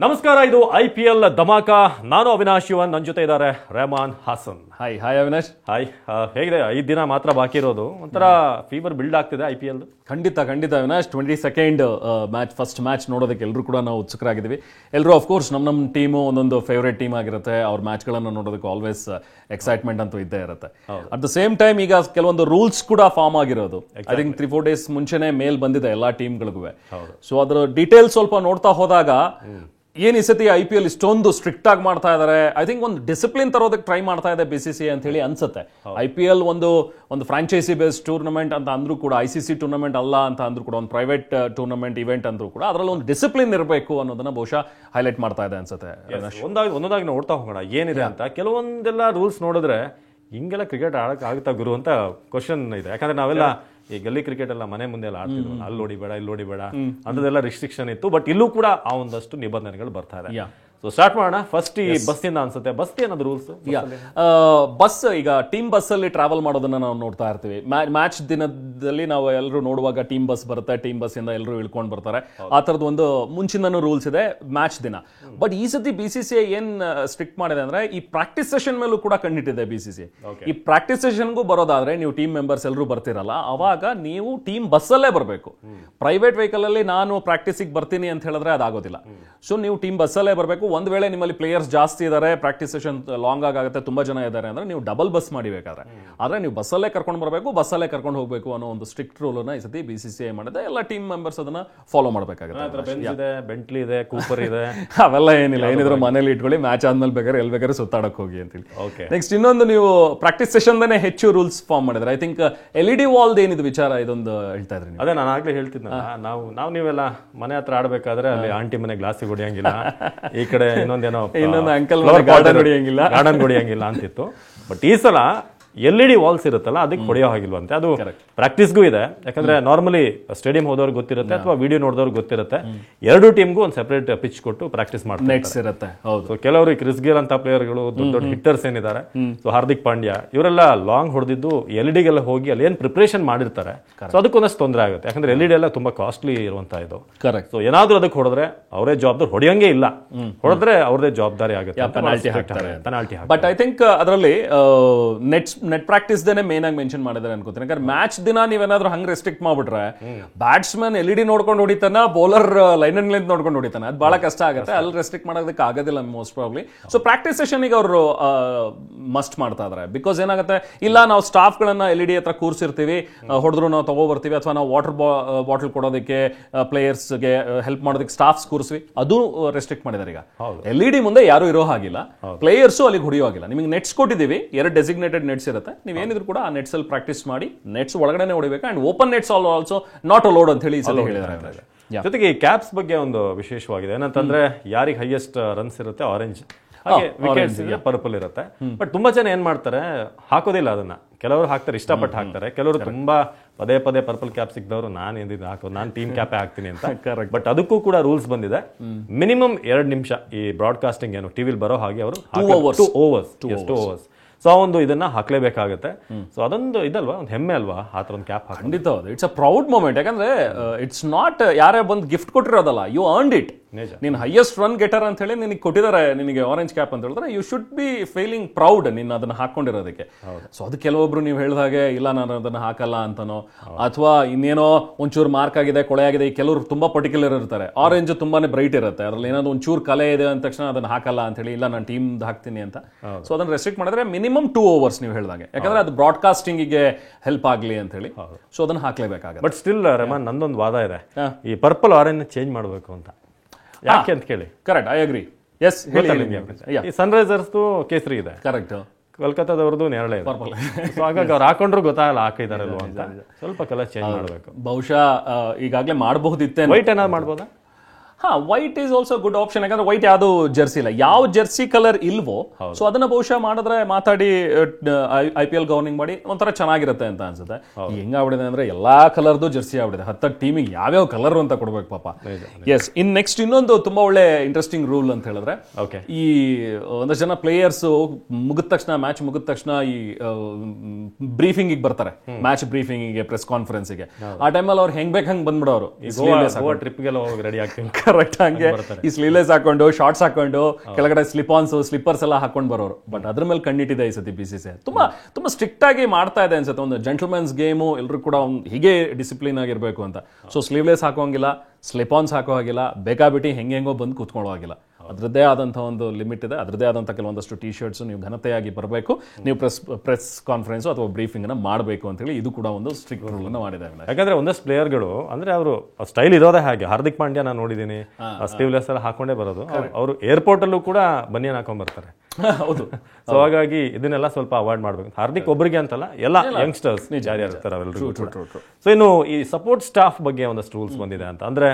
ನಮಸ್ಕಾರ, ಇದು IPL ಧಮಾಕ. ನಾನು ಅವಿನಾಶ್ ಶಿವನ್, ನನ್ನ ಜೊತೆ ಇದ್ದಾರೆ ರೆಹಮಾನ್ ಹಾಸನ್. ಹಾಯ್ ಅವಿನಾಶ್. ಹಾಯ್, ಹೇಗಿದೆ? 5 ದಿನ ಮಾತ್ರ ಬಾಕಿ ಇರೋದು, ಒಂಥರ ಫೀವರ್ ಬಿಲ್ಡ್ ಆಗ್ತಿದೆ IPL. ಖಂಡಿತ Avinash. 22nd match, first match ನೋಡೋದಕ್ಕೆ ಎಲ್ಲರೂ ಕೂಡ ನಾವು ಉತ್ಸುಕರಾಗಿದ್ದೀವಿ. ಎಲ್ಲರೂ ಅಫ್ಕೋರ್ಸ್ ನಮ್ಮ ಟೀಮು ಒಂದೊಂದು ಫೇವ್ರೇಟ್ ಟೀಮ್ ಆಗಿರುತ್ತೆ. ಅವ್ರ ಮ್ಯಾಚ್ಗಳನ್ನು ನೋಡೋದಕ್ಕೆ ಆಲ್ವೇಸ್ ಎಕ್ಸೈಟ್ಮೆಂಟ್ ಅಂತೂ ಇದ್ದೇ ಇರುತ್ತೆ. ಅಟ್ ದ ಸೇಮ್ ಟೈಮ್ ಈಗ ಕೆಲವೊಂದು ರೂಲ್ಸ್ ಕೂಡ ಫಾರ್ಮ್ ಆಗಿರೋದು. ಐ ಥಿಂಕ್ 3-4 ಡೇಸ್ ಮುಂಚೆನೆ ಮೇಲ್ ಬಂದಿದೆ ಎಲ್ಲಾ ಟೀಮ್ಗಳಿಗೂ. ಸೊ ಅದರ ಡೀಟೇಲ್ಸ್ ಸ್ವಲ್ಪ ನೋಡ್ತಾ ಹೋದಾಗ ಏನ್ ಈ ಸತಿ IPL ಇಷ್ಟೊಂದು ಸ್ಟ್ರಿಕ್ಟ್ ಆಗಿ ಮಾಡ್ತಾ ಇದಾರೆ, ಐ ಥಿಂಕ್ ಒಂದು ಡಿಸಿಪ್ಲಿನ್ ತರೋದಕ್ಕೆ ಟ್ರೈ ಮಾಡ್ತಾ ಇದೆ BCCI ಅಂತ ಹೇಳಿ ಅನ್ಸುತ್ತೆ. IPL ಒಂದು ಫ್ರಾಂಚೈಸಿ ಬೇಸ್ಡ್ ಟೂರ್ನಮೆಂಟ್ ಅಂತ ಅಂದ್ರೂ ಕೂಡ, ICC ಟೂರ್ನಮೆಂಟ್ ಅಲ್ಲ ಅಂತ ಅಂದ್ರೂ ಕೂಡ, ಒಂದು ಪ್ರೈವೇಟ್ ಟೂರ್ನಮೆಂಟ್ ಇವೆಂಟ್ ಅಂದ್ರೂ ಕೂಡ ಅದರಲ್ಲಿ ಒಂದು ಡಿಸಿಪ್ಲಿನ್ ಇರಬೇಕು ಅನ್ನೋದನ್ನ ಬಹುಶಃ ಹೈಲೈಟ್ ಮಾಡ್ತಾ ಇದೆ ಅನ್ಸುತ್ತೆ. ಒಂದೊಂದಾಗಿ ನೋಡ್ತಾ ಹೋಗೋಣ ಏನಿದೆ ಅಂತ. ಕೆಲವೊಂದೆಲ್ಲ ರೂಲ್ಸ್ ನೋಡಿದ್ರೆ ಹಿಂಗೆಲ್ಲ ಕ್ರಿಕೆಟ್ ಆಡಕ್ ಆಗುತ್ತಾ ಗುರು ಅಂತ ಕ್ವಶನ್ ಇದೆ. ಯಾಕಂದ್ರೆ ನಾವೆಲ್ಲ ಈ ಗಲ್ಲಿ ಕ್ರಿಕೆಟ್ ಎಲ್ಲ ಮನೆ ಮುಂದೆ ಎಲ್ಲ ಆಡ್ತಿದ್ವಿ, ಅಲ್ಲಿ ನೋಡಿಬೇಡ ಇಲ್ಲಿ ನೋಡಿಬೇಡ ಅಂತದೆಲ್ಲ ರಿಸ್ಟ್ರಿಕ್ಷನ್ ಇತ್ತು. ಬಟ್ ಇಲ್ಲೂ ಕೂಡ ಆ ಒಂದಷ್ಟು ನಿಬಂಧನೆಗಳು ಬರ್ತಾ ಇದೆ. ಸೊ ಸ್ಟಾರ್ಟ್ ಮಾಡೋಣ. ಫಸ್ಟ್ ಈ ಬಸ್ಸಿಂದ ಅನ್ಸುತ್ತೆ. ಬಸ್ ಏನದು ರೂಲ್ಸ್? ಬಸ್, ಈಗ ಟೀಮ್ ಬಸ್ ಅಲ್ಲಿ ಟ್ರಾವೆಲ್ ಮಾಡೋದನ್ನ ನಾವು ನೋಡ್ತಾ ಇರ್ತೀವಿ. ಮ್ಯಾಚ್ ದಿನದಲ್ಲಿ ನಾವು ಎಲ್ಲರೂ ನೋಡುವಾಗ ಟೀಮ್ ಬಸ್ ಬರುತ್ತೆ, ಟೀಮ್ ಬಸ್ ಇಂದ ಎಲ್ಲರೂ ಇಳ್ಕೊಂಡು ಬರ್ತಾರೆ. ಆ ತರದ ಒಂದು ಮುಂಚಿನೂ ರೂಲ್ಸ್ ಇದೆ ಮ್ಯಾಚ್ ದಿನ. ಬಟ್ ಈ ಸತಿ BCCI ಏನ್ ಸ್ಟ್ರಿಕ್ಟ್ ಮಾಡಿದೆ ಅಂದ್ರೆ, ಈ ಪ್ರಾಕ್ಟೀಸ್ ಸೆಷನ್ ಮೇಲೂ ಕೂಡ ಕಂಡಿಟ್ಟಿದೆ BCCI. ಈ ಪ್ರಾಕ್ಟೀಸ್ ಸೆಷನ್ಗೂ ಬರೋದಾದ್ರೆ ನೀವು ಟೀಮ್ ಮೆಂಬರ್ಸ್ ಎಲ್ಲರೂ ಬರ್ತಿರಲ್ಲ, ಅವಾಗ ನೀವು ಟೀಮ್ ಬಸ್ ಅಲ್ಲೇ ಬರಬೇಕು. ಪ್ರೈವೇಟ್ ವೆಹಿಕಲ್ ಅಲ್ಲಿ ನಾನು ಪ್ರಾಕ್ಟೀಸಿಗೆ ಬರ್ತೀನಿ ಅಂತ ಹೇಳಿದ್ರೆ ಅದಾಗೋದಿಲ್ಲ. ಸೊ ನೀವು ಟೀಮ್ ಬಸ್ ಅಲ್ಲೇ ಬರಬೇಕು. ಒಂದ್ ವೇಳೆ ನಿಮ್ಮಲ್ಲಿ ಪ್ಲೇಯರ್ಸ್ ಜಾಸ್ತಿ ಇದಾರೆ, ಪ್ರಾಕ್ಟೀಸ್ ಸೆಷನ್ ಲಾಂಗ್ ಆಗುತ್ತೆ, ತುಂಬಾ ಜನ ಇದ್ದಾರೆ ಅಂದ್ರೆ ನೀವು ಡಬಲ್ ಬಸ್ ಮಾಡಿಬೇಕಾದ್ರೆ, ಆದ್ರೆ ನೀವು ಬಸ್ಸಲ್ಲೇ ಕರ್ಕೊಂಡು ಬರಬೇಕು, ಬಸ್ಸಲ್ಲೇ ಕರ್ಕೊಂಡು ಹೋಗ್ಬೇಕು ಅನ್ನೋ ಒಂದು ಸ್ಟ್ರಿಕ್ಟ್ ರೂಲ್ ಅನ್ನ ಈ ಸತಿ BCCI ಮಾಡಿದೆ. ಎಲ್ಲ ಟೀಮ್ ಮೆಂಬರ್ಸ್ ಅದನ್ನ ಫಾಲೋ ಮಾಡಬೇಕಾಗುತ್ತೆ. ಬೆಂಟ್ಲಿ ಇದೆ, ಕೂಪರ್ ಇದೆ, ಅವೆಲ್ಲ ಏನಿದ್ರು ಮನೇಲಿ ಇಟ್ಕೊಳ್ಳಿ, ಮ್ಯಾಚ್ ಆದ್ಮೇಲೆ ಬೇಕಾದ್ರೆ ಎಲ್ಲಿ ಬೇಕಾದ್ರೆ ಸುತ್ತಾಡಕ್ ಹೋಗಿ ಅಂತ ಹೇಳಿ. ನೆಕ್ಸ್ಟ್ ಇನ್ನೊಂದು, ನೀವು ಪ್ರಾಕ್ಟೀಸ್ ಸೆಷನ್ ಹೆಚ್ಚು ರೂಲ್ಸ್ ಫಾರ್ಮ್ ಮಾಡಿದ್ರೆ. ಐ ಥಿಂಕ್ LED ವಾಲ್ದ್ ಏನಿದು ವಿಚಾರ, ಇದೊಂದು ಹೇಳ್ತಾ ಇದ್ರಿ. ಅದೇ ನಾನು ಆಗ್ಲೇ ಹೇಳ್ತಿದ್ನ, ನಾವು ನೀವೆಲ್ಲ ಮನೆ ಹತ್ರ ಆಡ್ಬೇಕಾದ್ರೆ ಅಲ್ಲಿ ಆಂಟಿ ಮನೆ ಗ್ಲಾಸಿಗೆ ಹೊಡಿಯಂಗಿಲ್ಲ, ಈ ಕಡೆ ಇನ್ನೊಂದು ಅಂಕಲ್ ಗಾರ್ಡನ್ ಹೊಡಿಯಂಗಿಲ್ಲ ಅಂತಿತ್ತು. ಬಟ್ ಈ ಸಲ LED ವಾಲ್ಸ್ ಇರುತ್ತಲ್ಲ, ಅದಕ್ಕೆ ಹೊಡೆಯೋ ಹಾಗಿಲ್ವಂತೆ. ಅದು ಪ್ರಾಕ್ಟೀಸ್ಗೂ ಇದೆ. ಯಾಕಂದ್ರೆ ನಾರ್ಮಲಿ ಸ್ಟೇಡಿಯಂ ಹೋದವ್ರಿಗೆ ಗೊತ್ತಿರುತ್ತೆ ಅಥವಾ ವಿಡಿಯೋ ನೋಡಿದವ್ರಿಗೆ ಗೊತ್ತಿರುತ್ತೆ, ಎರಡು ಟೀಮ್ಗೂ ಒಂದು ಸೆಪರೇಟ್ ಪಿಚ್ ಕೊಟ್ಟು ಪ್ರಾಕ್ಟೀಸ್ ಮಾಡ್ತಾರೆ. ಕೆಲವರು ಕ್ರಿಸ್ ಗೇಲ್ ಅಂತ ಪ್ಲೇಯರ್ಗಳು, ದೊಡ್ಡ ದೊಡ್ಡ ಹಿಟ್ಟರ್ಸ್ ಏನಿದ್ದಾರೆ, ಸೊ ಹಾರ್ದಿಕ್ ಪಾಂಡ್ಯ, ಇವರೆಲ್ಲ ಲಾಂಗ್ ಹೊಡೆದಿದ್ದು LEDಗೆಲ್ಲ ಹೋಗಿ ಅಲ್ಲಿ ಏನ್ ಪ್ರಿಪರೇಷನ್ ಮಾಡಿರ್ತಾರೆ. ಸೊ ಅದಕ್ಕೊಂದಷ್ಟು ತೊಂದರೆ ಆಗುತ್ತೆ. ಯಾಕಂದ್ರೆ LED ಎಲ್ಲ ತುಂಬಾ ಕಾಸ್ಟ್ಲಿ ಇರುವಂತ ಇದು. ಸೊ ಏನಾದ್ರೂ ಅದಕ್ಕೆ ಹೊಡೆದ್ರೆ ಅವರೇ ಜವಾಬ್ದಾರಿ, ಹೊಡೆಯಂಗೆ ಇಲ್ಲ, ಹೊಡೆದ್ರೆ ಅವ್ರದೇ ಜವಾಬ್ದಾರಿ ಆಗುತ್ತೆ, ಪೆನಾಲ್ಟಿ. ಬಟ್ ಐ ಥಿಂಕ್ ಅದರಲ್ಲಿ ನೆಟ್ ಪ್ರಾಕ್ಟೀಸ್ ದೇನೆ ಮೇನ್ ಆಗಿ ಮೆನ್ಷನ್ ಮಾಡಿದ್ದಾರೆ ಅನ್ಕೋತೀನಿ. ಯಾಕಂದ್ರೆ ಮ್ಯಾಚ್ ದಿನ ನೀವೇನಾದ್ರೂ ಹಂಗ್ ರೆಸ್ಟ್ರಿಕ್ಟ್ ಮಾಡ್ಬಿಟ್ರೆ, ಬ್ಯಾಟ್ಸ್ಮನ್ LED ನೋಡ್ಕೊಂಡು ಹೊಡಿತಾನ, ಬೌಲರ್ ಲೈನ್ ಅಂಡ್ ಲೆಂತ್ ನೋಡ್ಕೊಂಡು ಹೊಡಿತಾನೆ, ಅದು ಬಹಳ ಕಷ್ಟ ಆಗುತ್ತೆ. ಅಲ್ಲಿ ರೆಸ್ಟ್ರಿಕ್ಟ್ ಮಾಡೋದಕ್ಕೆ ಆಗೋದಿಲ್ಲ most probably. So practice session ಗೆ ಅವರು ಮಸ್ಟ್ ಮಾಡ್ತಾ ಇದಾರೆ. ಬಿಕಾಸ್ ಏನಾಗುತ್ತೆ, ಇಲ್ಲ ನಾವು ಸ್ಟಾಫ್ ಗಳನ್ನ LED ಹತ್ರ ಕೂರ್ಸಿರ್ತೀವಿ, ಹೊಡೆದ್ರು ನಾವು ತಗೋಬರ್ತೀವಿ, ಅಥವಾ ನಾವು ವಾಟರ್ ಬಾಟಲ್ ಕೊಡೋದಕ್ಕೆ ಪ್ಲೇಯರ್ಸ್ಗೆ ಹೆಲ್ಪ್ ಮಾಡೋದಕ್ಕೆ ಸ್ಟಾಫ್ಸ್ ಕೂರಿಸ್ವಿ, ಅದು ರೆಸ್ಟ್ರಿಕ್ಟ್ ಮಾಡಿದ್ದಾರೆ. ಈಗ LED ಮುಂದೆ ಯಾರು ಇರೋ ಹಾಗಿಲ್ಲ, ಪ್ಲೇಯರ್ಸು ಅಲ್ಲಿಗೆ ಹೊಡೆಯೋ ಹಾಗಿಲ್ಲ. ನಿಮಗೆ ನೆಟ್ಸ್ ಕೊಟ್ಟಿದ್ದೀವಿ, 2 ಡೆಸಿಗ್ನೇಟೆಡ್ ನೆಟ್ಸ್ ಇರುತ್ತೆ, ನೀವೇನಿದ್ರು ಕೂಡ ಆ ನೆಟ್ಸ್ ಅಲ್ಲಿ ಪ್ರಾಕ್ಟೀಸ್ ಮಾಡಿ, ನೆಟ್ಸ್ ಒಳಗಡೆ ಹೊಡಿಬೇಕು. And open nets also not allowed ಅಂತ ಹೇಳಿ ಹೇಳಿದ್ದಾರೆ. ಜೊತೆಗೆ ಈ ಕ್ಯಾಪ್ಸ್ ಬಗ್ಗೆ ಒಂದು ವಿಶೇಷವಾಗಿದೆ. ಏನಂತಂದ್ರೆ, ಯಾರಿಗೆ ಹೈಯೆಸ್ಟ್ ರನ್ಸ್ ಇರುತ್ತೆ ಆರೆಂಜ್, ಹಾಗೆ ವಿಕೆಟ್ಸ್ ಪರ್ಪಲ್ ಇರುತ್ತೆ. ಬಟ್ ತುಂಬಾ ಜನ ಏನ್ ಮಾಡ್ತಾರೆ, ಹಾಕೋದಿಲ್ಲ ಅದನ್ನ. ಕೆಲವರು ಹಾಕ್ತಾರೆ, ಇಷ್ಟಪಟ್ಟು ಹಾಕ್ತಾರೆ. ಕೆಲವರು ತುಂಬಾ ಪದೇ ಪರ್ಪಲ್ ಕ್ಯಾಪ್ ಸಿಕ್ದವರು ನಾನು ಹಾಕೋದು, ನಾನು ಟೀಮ್ ಕ್ಯಾಪೇ ಹಾಕ್ತೀನಿ ಅಂತ. ಬಟ್ ಅದಕ್ಕೂ ಕೂಡ ರೂಲ್ಸ್ ಬಂದಿದೆ. ಮಿನಿಮಮ್ 2 ನಿಮಿಷ ಈ ಬ್ರಾಡ್ಕಾಸ್ಟಿಂಗ್ ಏನು ಟಿವಿಲಿ ಬರೋ ಹಾಗೆ ಅವರು 2 ಓವರ್ಸ್ ಸೊ ಒಂದು ಇದನ್ನ ಹಾಕ್ಲೇಬೇಕಾಗುತ್ತೆ. ಸೊ ಅದೊಂದು ಇದಲ್ವಾ, ಒಂದು ಹೆಮ್ಮೆ ಅಲ್ವಾ ಆ ತರ ಒಂದು ಕ್ಯಾಪ್. ಖಂಡಿತ ಇಟ್ಸ್ ಅ ಪ್ರೌಡ್ ಮೂಮೆಂಟ್. ಯಾಕಂದ್ರೆ ಇಟ್ಸ್ ನಾಟ್ ಯಾರೇ ಬಂದು ಗಿಫ್ಟ್ ಕೊಟ್ಟಿರೋದಲ್ಲ, ಯು ಅರ್ನ್ಡ್ ಇಟ್. ನೀನು ಹೈಯೆಸ್ಟ್ ರನ್ ಗೆಟರ್ ಅಂತ ಹೇಳಿ ನಿನಗೆ ಕೊಟ್ಟಿದ್ದಾರೆ, ನಿನಗೆ ಆರೆಂಜ್ ಕ್ಯಾಪ್ ಅಂತ ಹೇಳಿದ್ರೆ you should be feeling proud ನೀನು ಅದನ್ನ ಹಾಕೊಂಡಿರೋದಕ್ಕೆ. ಸೊ ಅದು ಕೆಲವೊಬ್ರು ನೀವು ಹೇಳಿದಾಗೆ, ಇಲ್ಲ ನಾನು ಅದನ್ನ ಹಾಕಲ್ಲ ಅಂತನೋ, ಅಥವಾ ಇನ್ನೇನೋ ಒಂಚೂರು ಮಾರ್ಕ್ ಆಗಿದೆ, ಕೊಳೆ ಆಗಿದೆ. ಕೆಲವರು ತುಂಬಾ ಪರ್ಟಿಕ್ಯುಲರ್ ಇರ್ತಾರೆ, ಆರೆಂಜ್ ತುಂಬಾನೇ ಬ್ರೈಟ್ ಇರುತ್ತೆ, ಅದ್ರಲ್ಲಿ ಏನಾದ್ರು ಒಂಚೂರು ಕಲೆ ಇದೆ ಅಂದ ತಕ್ಷಣ ಅದನ್ನ ಹಾಕಲ್ಲ ಅಂತ ಹೇಳಿ, ಇಲ್ಲ ನಾನು ಟೀಮ್ ಹಾಕ್ತೀನಿ ಅಂತ. ಸೊ ಅದನ್ನ ರೆಸ್ಟ್ರಿಕ್ಟ್ ಮಾಡಿದ್ರೆ ಮಿನಿಮಮ್ 2 ಓವರ್ಸ್ ನೀವು ಹೇಳಿದಾಗೆ, ಯಾಕಂದ್ರೆ ಅದು ಬ್ರಾಡ್ಕಾಸ್ಟಿಂಗ್ ಗೆ ಹೆಲ್ಪ್ ಆಗ್ಲಿ ಅಂತ ಹೇಳಿ. ಸೊ ಅದನ್ನ ಹಾಕ್ಲೇಬೇಕಾಗುತ್ತೆ. ಬಟ್ ಸ್ಟಿಲ್ ರೆಹಮಾನ್, ನಂದೊಂದು ವಾದ ಇದೆ, ಈ ಪರ್ಪಲ್ ಆರೆಂಜ್ ಚೇಂಜ್ ಮಾಡಬೇಕು ಅಂತ. ಯಾಕೆ ಅಂತ ಕೇಳಿ. Correct, I agree. ಎಸ್, ಈ ಸನ್ರೈಸರ್ಸ್ ಕೇಸರಿ ಇದೆ, ಕರೆಕ್ಟ್. ಕೋಲ್ಕತ್ತಾದವ್ರದ್ದು ನೇರಳೆ ಇದೆ. ಸೊ ಹಾಗಾಗಿ ಅವ್ರು ಹಾಕೊಂಡ್ರು ಗೊತ್ತಾಗಲ್ಲ ಹಾಕಿದಾರಲ್ವ ಅಂತ. ಸ್ವಲ್ಪ ಕಲರ್ ಚೇಂಜ್ ಮಾಡಬೇಕು. ಬಹುಶಃ ಈಗಾಗಲೇ ಮಾಡಬಹುದಿತ್ತೆ. ವೈಟ್ ಏನಾದ್ರು ಮಾಡ್ಬೋದಾ? White is also good option. ಯಾಕಂದ್ರೆ ವೈಟ್ ಯಾವ್ದು ಜರ್ಸಿ ಇಲ್ಲ, ಯಾವ ಜರ್ಸಿ ಕಲರ್ ಇಲ್ವೋ, ಸೊ ಅದನ್ನ ಬಹುಶಃ ಮಾಡಿದ್ರೆ ಮಾತಾಡಿ IPL ಗವರ್ನಿಂಗ್ ಮಾಡಿ ಒಂಥರ ಚೆನ್ನಾಗಿರುತ್ತೆ ಅಂತ ಅನ್ಸುತ್ತೆ. ಹೆಂಗಾಗ್ಬಿಡಿದೆ ಅಂದ್ರೆ ಎಲ್ಲಾ ಕಲರ್ದು ಜರ್ಸಿ ಆಗ್ಬಿಡಿದೆ, 10 ಟೀಮಿಗೆ ಯಾವ್ಯಾವ ಕಲರ್ ಅಂತ ಕೊಡ್ಬೇಕು ಪಾಪ. ಎಸ್, ನೆಕ್ಸ್ಟ್ ಇನ್ನೊಂದು ತುಂಬಾ ಒಳ್ಳೆ ಇಂಟ್ರೆಸ್ಟಿಂಗ್ ರೂಲ್ ಅಂತ ಹೇಳಿದ್ರೆ, ಈ ಒಂದಷ್ಟು ಜನ ಪ್ಲೇಯರ್ಸ್ ಮುಗಿದ ತಕ್ಷಣ, ಮ್ಯಾಚ್ ಮುಗಿದ ತಕ್ಷಣ ಈ ಬ್ರೀಫಿಂಗ್ ಬರ್ತಾರೆ, ಮ್ಯಾಚ್ ಬ್ರೀಫಿಂಗ್, ಪ್ರೆಸ್ ಕಾನ್ಫರೆನ್ಸ್ ಗೆ. ಆ ಟೈಮಲ್ಲಿ ಅವ್ರು ಹೆಂಗ್ ಬೇಕು ಹಂಗ್ ಬಂದ್ಬಿಡೋರು, ಟ್ರಿಪ್ಗೆಲ್ಲ ಹೋಗಿ ರೆಡಿ ಆಗ್ತೀನಿ ಕರೆಕ್ಟ್. ಹಂಗೆ ಈ ಸ್ಲೀವ್ಲೆಸ್ ಹಾಕೊಂಡು ಶಾರ್ಟ್ಸ್ ಹಾಕೊಂಡು ಕೆಳಗಡೆ ಸ್ಲಿಪ್ಪರ್ಸ್ ಎಲ್ಲ ಹಾಕೊಂಡು ಬರೋರು. ಬಟ್ ಅದ್ರ ಮೇಲೆ ಕಣ್ಣಿಟ್ಟಿದೆ ಈ ಸತಿ BCCI. ತುಂಬಾ ಸ್ಟ್ರಿಕ್ಟ್ ಆಗಿ ಮಾಡ್ತಾ ಇದೆ ಅನ್ಸುತ್ತೆ. ಒಂದು ಜೆಂಟಲ್ಮನ್ಸ್ ಗೇಮು, ಎಲ್ಲರೂ ಕೂಡ ಹೀಗೆ ಡಿಸಿಪ್ಲಿನ್ ಆಗಿರ್ಬೇಕು ಅಂತ. ಸೊ ಸ್ಲೀವ್ಲೆಸ್ ಹಾಕೋಂಗಿಲ್ಲ, ಸ್ಲಿಪಾನ್ಸ್ ಹಾಕೋ ಹಾಗಿಲ್ಲ, ಬೇಕಾಬಿಟ್ಟು ಹೆಂಗೋ ಬಂದು ಕೂತ್ಕೊಳ್ಳೋ ಹಾಗಿಲ್ಲ. ಅದರದ್ದೇ ಆದಂಥ ಒಂದು ಲಿಮಿಟ್ ಇದೆ. ಅದರದ್ದೇ ಆದಂಥ ಕೆಲವೊಂದಷ್ಟು ಟಿ ಶರ್ಟ್ಸ್ ನೀವು ಘನತೆಯಾಗಿ ಬರಬೇಕು, ನೀವು ಪ್ರೆಸ್ ಕಾನ್ಫರೆನ್ಸ್ ಅಥವಾ ಬ್ರೀಫಿಂಗ್ ಮಾಡಬೇಕು ಅಂತ ಹೇಳಿ ಇದು ಕೂಡ ಒಂದು ಸ್ಟ್ರಿಕ್ಟ್ ರೂಲ್ ಅನ್ನು ಮಾಡಿದೆ. ಯಾಕಂದ್ರೆ ಒಂದಷ್ಟು ಪ್ಲೇಯರ್ಗಳು ಅಂದ್ರೆ ಅವರು ಸ್ಟೈಲ್ ಇರೋದೇ ಹಾಗೆ. ಹಾರ್ದಿಕ್ ಪಾಂಡ್ಯ ನಾನು ನೋಡಿದ್ದೀನಿ ಸ್ಲೀವ್ಲೆಸ್ ಎಲ್ಲ ಹಾಕೊಂಡೇ ಬರೋದು. ಅವರು ಏರ್ಪೋರ್ಟ್ ಅಲ್ಲೂ ಕೂಡ ಬನಿಯನ್ ಹಾಕೊಂಡ್ ಬರ್ತಾರೆ. ಹೌದು. ಸೊ ಹಾಗಾಗಿ ಇದನ್ನೆಲ್ಲ ಸ್ವಲ್ಪ ಅವಾಯ್ಡ್ ಮಾಡ್ಬೇಕು. ಹಾರ್ದಿಕ್ ಒಬ್ಬರಿಗೆ ಅಂತಲ್ಲ, ಎಲ್ಲ ಯಂಗ್ಸ್ಟರ್ಸ್ ಜಾರಿಯಾಗಿರ್ತಾರೆ ಅವೆಲ್ಲರೂ. ಸೊ ಇನ್ನು ಈ ಸಪೋರ್ಟ್ ಸ್ಟಾಫ್ ಬಗ್ಗೆ ಒಂದಷ್ಟು ರೂಲ್ಸ್ ಬಂದಿದೆ ಅಂತ. ಅಂದ್ರೆ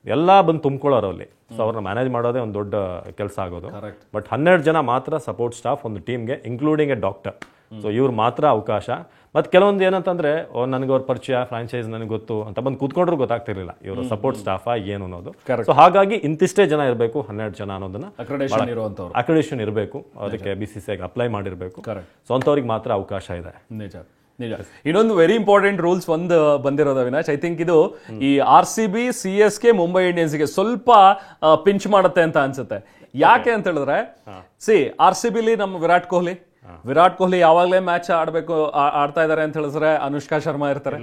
ಎಲ್ಲ ಬಂದು ತುಂಬ್ಕೊಳ್ಳೋರು ಅಲ್ಲಿ. ಸೊ ಅವ್ರನ್ನ ಮ್ಯಾನೇಜ್ ಮಾಡೋದೇ ಒಂದು ದೊಡ್ಡ ಕೆಲಸ ಆಗೋದು. ಬಟ್ 12 ಜನ ಮಾತ್ರ ಸಪೋರ್ಟ್ ಸ್ಟಾಫ್ ಒಂದು ಟೀಮ್ಗೆ, ಇನ್ಕ್ಲೂಡಿಂಗ್ ಎ ಡಾಕ್ಟರ್. ಸೊ ಇವ್ರು ಮಾತ್ರ ಅವಕಾಶ. ಮತ್ತೆ ಕೆಲವೊಂದು ಏನಂತಂದ್ರೆ ನನಗೆ ಅವ್ರ ಪರಿಚಯ, ಫ್ರಾಂಚೈಸ್ ನನಗೆ ಗೊತ್ತು ಅಂತ ಬಂದು ಕೂತ್ಕೊಂಡ್ರು ಗೊತ್ತಾಗ್ತಿರ್ಲಿಲ್ಲ ಇವರು ಸಪೋರ್ಟ್ ಸ್ಟಾಫ್ ಏನು ಅನ್ನೋದು. ಸೊ ಹಾಗಾಗಿ ಇಂತಿಷ್ಟೇ ಜನ ಇರಬೇಕು, 12 ಜನ ಅನ್ನೋದನ್ನ ಅಕ್ರೆಡಿಟೇಷನ್ ಇರಬೇಕು, ಅದಕ್ಕೆ BCCI ಅಪ್ಲೈ ಮಾಡಿರ್ಬೇಕು. ಸೊ ಅಂತವ್ರಿಗೆ ಮಾತ್ರ ಅವಕಾಶ ಇದೆ. ನಿಜ. ಇನ್ನೊಂದು ವೆರಿ ಇಂಪಾರ್ಟೆಂಟ್ ರೂಲ್ಸ್ ಒಂದು ಬಂದಿರೋದು ಅವಿನಾಶ್. ಐ ಥಿಂಕ್ ಇದು ಈ RCB, CSK, ಮುಂಬೈ ಇಂಡಿಯನ್ಸ್ಗೆ ಸ್ವಲ್ಪ ಪಿಂಚ್ ಮಾಡುತ್ತೆ ಅಂತ ಅನ್ಸುತ್ತೆ. ಯಾಕೆ ಅಂತ ಹೇಳಿದ್ರೆ, RCBಲಿ ನಮ್ಮ ವಿರಾಟ್ ಕೊಹ್ಲಿ ಯಾವಾಗಲೇ ಮ್ಯಾಚ್ ಆಡ್ತಾ ಇದಾರೆ ಅಂತ ಹೇಳಿದ್ರೆ ಅನುಷ್ಕಾ ಶರ್ಮಾ ಇರ್ತಾರೆ.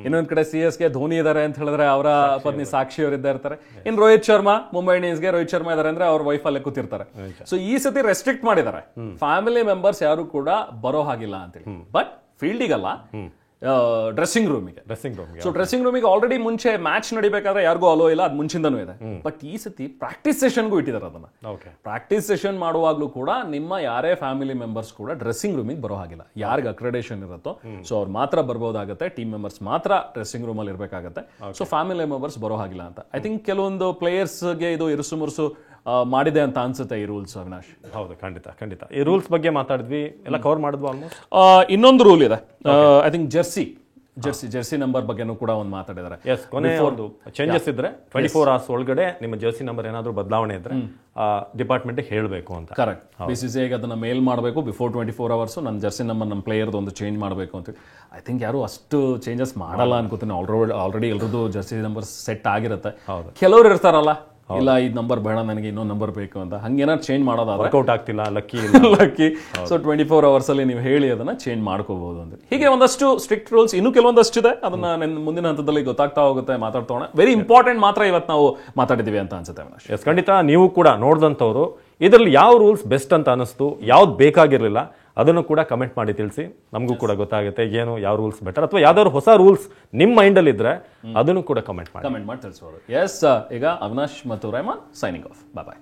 ಇನ್ನೊಂದ್ ಕಡೆ CSK ಧೋನಿ ಇದಾರೆ ಅಂತ ಹೇಳಿದ್ರೆ ಅವರ ಪತ್ನಿ ಸಾಕ್ಷಿ ಅವರು ಇರ್ತಾರೆ. ಇನ್ ರೋಹಿತ್ ಶರ್ಮಾ, ಮುಂಬೈ ಇಂಡಿಯನ್ಸ್ಗೆ ರೋಹಿತ್ ಶರ್ಮಾ ಇದಾರೆ ಅಂದ್ರೆ ಅವ್ರ ವೈಫ್ ಅಲ್ಲೇ ಕೂತಿರ್ತಾರೆ. ಸೊ ಈ ಸತಿ ರೆಸ್ಟ್ರಿಕ್ಟ್ ಮಾಡಿದ್ದಾರೆ, ಫ್ಯಾಮಿಲಿ ಮೆಂಬರ್ಸ್ ಯಾರು ಕೂಡ ಬರೋ ಹಾಗಿಲ್ಲ ಅಂತೇಳಿ. ಬಟ್ ಫೀಲ್ಡಿಗಲ್ಲ, ಡ್ರೆಸ್ಸಿಂಗ್ ರೂಮಿಗೆ. ಸೊ ಡ್ರೆಸ್ಸಿಂಗ್ ರೂಮಿಗೆ ಆಲ್ರೆಡಿ ಮುಂಚೆ ಮ್ಯಾಚ್ ನಡಿಬೇಕಾದ್ರೆ ಯಾರಿಗೂ ಅಲೋ ಇಲ್ಲ, ಅದು ಮುಂಚಿಂದನೂ ಇದೆ. ಬಟ್ ಈ ಸತಿ ಪ್ರಾಕ್ಟೀಸ್ ಸೆಷನ್ಗೂ ಇಟ್ಟಿದ್ದಾರೆ ಅದನ್ನ. ಪ್ರಾಕ್ಟೀಸ್ ಸೆಷನ್ ಮಾಡುವಾಗ್ಲೂ ಕೂಡ ನಿಮ್ಮ ಯಾರೇ ಫ್ಯಾಮಿಲಿ ಮೆಂಬರ್ಸ್ ಕೂಡ ಡ್ರೆಸ್ಸಿಂಗ್ ರೂಮಿಗೆ ಬರೋ ಹಾಗಿಲ್ಲ. ಯಾರಿಗೆ ಅಕ್ರೆಡಿಟೇಷನ್ ಇರುತ್ತೋ ಸೊ ಅವ್ರು ಮಾತ್ರ ಬರ್ಬೋದಾಗುತ್ತೆ. ಟೀಮ್ ಮೆಂಬರ್ಸ್ ಮಾತ್ರ ಡ್ರೆಸ್ಸಿಂಗ್ ರೂಮ್ ಅಲ್ಲಿ ಇರಬೇಕಾಗುತ್ತೆ. ಸೊ ಫ್ಯಾಮಿಲಿ ಮೆಂಬರ್ಸ್ ಬರೋ ಹಾಗಿಲ್ಲ ಅಂತ ಐ ಥಿಂಕ್ ಕೆಲವೊಂದು ಪ್ಲೇಯರ್ಸ್ಗೆ ಇದು ಇರುಸು ಮುರುಸು ಮಾಡಿದೆ ಅಂತ ಅನ್ಸುತ್ತೆ ಈ ರೂಲ್ಸ್, ಅವಿನಾಶ್. ಹೌದು, ಖಂಡಿತ. ಈ ರೂಲ್ಸ್ ಬಗ್ಗೆ ಮಾತಾಡಿದ್ವಿ, ಎಲ್ಲ ಕವರ್ ಮಾಡಿದ್ವಿ ಆಲ್ಮೋಸ್ಟ್. ಇನ್ನೊಂದು ರೂಲ್ ಇದೆ, ಐ ಥಿಂಕ್ ಜೆರ್ಸಿ ನಂಬರ್ ಬಗ್ಗೆನೂ ಕೂಡ ಒಂದು ಮಾತಾಡಿದ್ದಾರೆ. ಕೊನೆ ಒಂದು ಚೇಂಜಸ್ ಇದ್ರೆ 24 hours ಒಳಗಡೆ ನಿಮ್ಮ ಜೆರ್ಸಿ ನಂಬರ್ ಏನಾದರೂ ಬದಲಾವಣೆ ಇದ್ರೆ ಡಿಪಾರ್ಟ್ಮೆಂಟ್ ಹೇಳಬೇಕು ಅಂತ. ಕರೆಕ್ಟ್. BCCI ಅದನ್ನ ಮೇಲ್ ಮಾಡಬೇಕು ಬಿಫೋರ್ 24 hours. ನನ್ನ ಜೆರ್ಸಿ ನಂಬರ್ ನಮ್ಮ ಪ್ಲೇಯರ್ದು ಒಂದು ಚೇಂಜ್ ಮಾಡಬೇಕು ಅಂತ. ಐ ಥಿಂಕ್ ಯಾರು ಅಷ್ಟು ಚೇಂಜಸ್ ಮಾಡಲ್ಲ ಅನ್ಕೋತೀನಿ. ಆಲ್ರೆಡಿ ಎಲ್ರದ್ದು ಜೆರ್ಸಿ ನಂಬರ್ ಸೆಟ್ ಆಗಿರುತ್ತೆ. ಕೆಲವರು ಇರ್ತಾರಲ್ಲ, ಇಲ್ಲ ಈ ನಂಬರ್ ಬೇಡ, ನನಗೆ ಇನ್ನೊಂದು ನಂಬರ್ ಬೇಕು ಅಂತ, ಹಂಗೇನಾದ್ರು ಚೇಂಜ್ ಮಾಡೋದಾದ್ರೆ ವರ್ಕೌಟ್ ಆಗ್ತಿಲ್ಲ, ಲಕ್ಕಿ. ಸೊ 24 hours ಅಲ್ಲಿ ನೀವು ಹೇಳಿ ಅದನ್ನ ಚೇಂಜ್ ಮಾಡ್ಕೋಬಹುದು ಅಂತ. ಹೀಗೆ ಒಂದಷ್ಟು ಸ್ಟ್ರಿಕ್ಟ್ ರೂಲ್ಸ್ ಇನ್ನೂ ಕೆಲವೊಂದಷ್ಟು ಇದೆ. ಅದನ್ನ ಮುಂದಿನ ಹಂತದಲ್ಲಿ ಗೊತ್ತಾಗ್ತಾ ಹೋಗುತ್ತೆ, ಮಾತಾಡ್ತೋಣ. ವೆರಿ ಇಂಪಾರ್ಟೆಂಟ್ ಮಾತ್ರ ಇವತ್ತು ನಾವು ಮಾತಾಡಿದೀವಿ ಅಂತ ಅನ್ಸುತ್ತೆ. ಎಸ್, ಖಂಡಿತ. ನೀವು ಕೂಡ ನೋಡಿದಂಥವ್ರು ಇದರಲ್ಲಿ ಯಾವ ರೂಲ್ಸ್ ಬೆಸ್ಟ್ ಅಂತ ಅನಿಸ್ತು, ಯಾವ್ದು ಬೇಕಾಗಿರಲಿಲ್ಲ, ಅದನ್ನು ಕೂಡ ಕಮೆಂಟ್ ಮಾಡಿ ತಿಳಿಸಿ. ನಮಗೂ ಕೂಡ ಗೊತ್ತಾಗುತ್ತೆ ಏನು ಯಾವ ರೂಲ್ಸ್ ಬೆಟರ್, ಅಥವಾ ಯಾವ್ದಾದ್ರು ಹೊಸ ರೂಲ್ಸ್ ನಿಮ್ಮ ಮೈಂಡಲ್ಲಿ ಇದ್ರೆ ಅದನ್ನು ಕೂಡ ಕಮೆಂಟ್ ಮಾಡಿ ತಿಳಿಸೋರು. ಎಸ್, ಈಗ ಅವಿನಾಶ್ ಮತ್ತು ರೆಹಮಾನ್ ಸೈನಿಂಗ್ ಆಫ್. ಬಾಯ್.